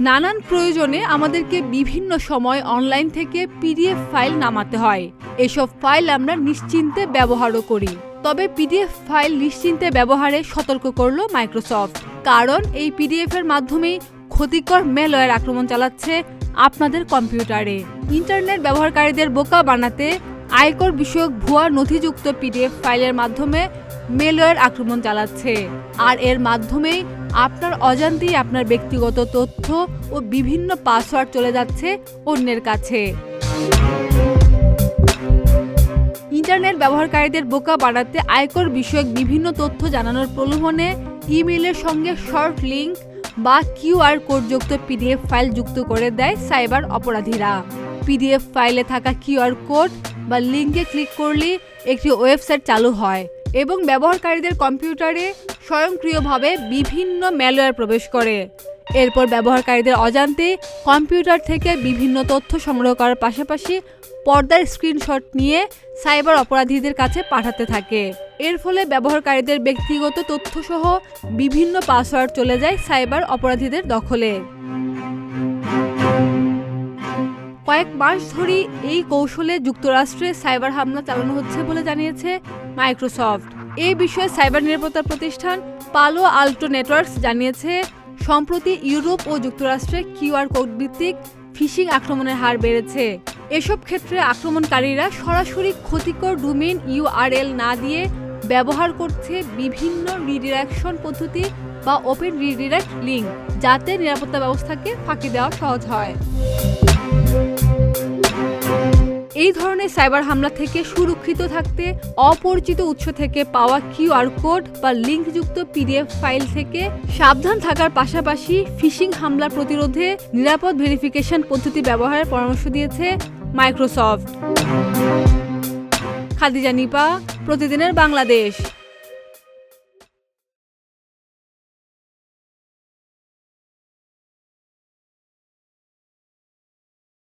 নানান প্রয়োজনে আমাদেরকে বিভিন্ন সময় অনলাইন থেকে পিডিএফ ফাইল নামাতে হয়। এসব ফাইল আমরা নিশ্চিন্তে ব্যবহারও করি। তবে পিডিএফ ফাইল নিশ্চিন্তে ব্যবহারে সতর্ক করল মাইক্রোসফট। কারণ এই পিডিএফ এর মাধ্যমেই ক্ষতিকর ম্যালওয়্যার আক্রমণ চালাচ্ছে আপনাদের কম্পিউটারে। ইন্টারনেট ব্যবহারকারীদের বোকা বানাতে আয়কর বিষয়ক ভুয়া নথিযুক্ত পিডিএফ ফাইলের মাধ্যমে ম্যালওয়্যার আক্রমণ চালাচ্ছে। আর এর মাধ্যমেই আপনার অজান্তেই আপনার ব্যক্তিগত তথ্য ও বিভিন্ন পাসওয়ার্ড চলে যাচ্ছে অন্যের কাছে। ইন্টারনেট ব্যবহারকারীদের বোকা বানাতে আয়কর বিষয়ক বিভিন্ন তথ্য জানানোর প্রলোভনে ইমেইলের সঙ্গে শর্ট লিঙ্ক বা কিউআর কোডযুক্ত পিডিএফ ফাইল যুক্ত করে দেয় সাইবার অপরাধীরা। পিডিএফ ফাইলে থাকা কিউআর কোড বা লিঙ্কে ক্লিক করলেই একটি ওয়েবসাইট চালু হয় এবং ব্যবহারকারীদের কম্পিউটারে স্বয়ংক্রিয়ভাবে বিভিন্ন ম্যালওয়্যার প্রবেশ করে। এরপর ব্যবহারকারীদের অজান্তে কম্পিউটার থেকে বিভিন্ন তথ্য সংগ্রহ করার পাশাপাশি পর্দার স্ক্রিনশট নিয়ে সাইবার অপরাধীদের কাছে পাঠাতে থাকে। এর ফলে ব্যবহারকারীদের ব্যক্তিগত তথ্যসহ বিভিন্ন পাসওয়ার্ড চলে যায় সাইবার অপরাধীদের দখলে। কয়েক মাস ধরেই এই কৌশলে যুক্তরাষ্ট্রে সাইবার হামলা চালানো হচ্ছে বলে জানিয়েছে মাইক্রোসফট। এই বিষয়ে সাইবার নিরাপত্তা প্রতিষ্ঠান পালো আল্টো নেটওয়ার্কস জানিয়েছে, সম্প্রতি ইউরোপ ও যুক্তরাষ্ট্রে কিউআর কোড ভিত্তিক ফিশিং আক্রমণের হার বেড়েছে। এসব ক্ষেত্রে আক্রমণকারীরা সরাসরি ক্ষতিকর ডোমেইন ইউআরএল না দিয়ে ব্যবহার করছে বিভিন্ন রিডিরেকশন পদ্ধতি বা ওপেন রিডিরেক্ট লিঙ্ক, যাতে নিরাপত্তা ব্যবস্থাকে ফাঁকি দেওয়া সহজ হয়। এই ধরনের সাইবার হামলা থেকে সুরক্ষিত থাকতে অপরিচিত উৎস থেকে পাওয়া কিউআর কোড বা লিঙ্কযুক্ত পিডিএফ ফাইল থেকে সাবধান থাকার পাশাপাশি ফিশিং হামলা প্রতিরোধে নিরাপদ ভেরিফিকেশন পদ্ধতি ব্যবহারের পরামর্শ দিয়েছে মাইক্রোসফট। খাদিজা নিপা, প্রতিদিনের বাংলাদেশ।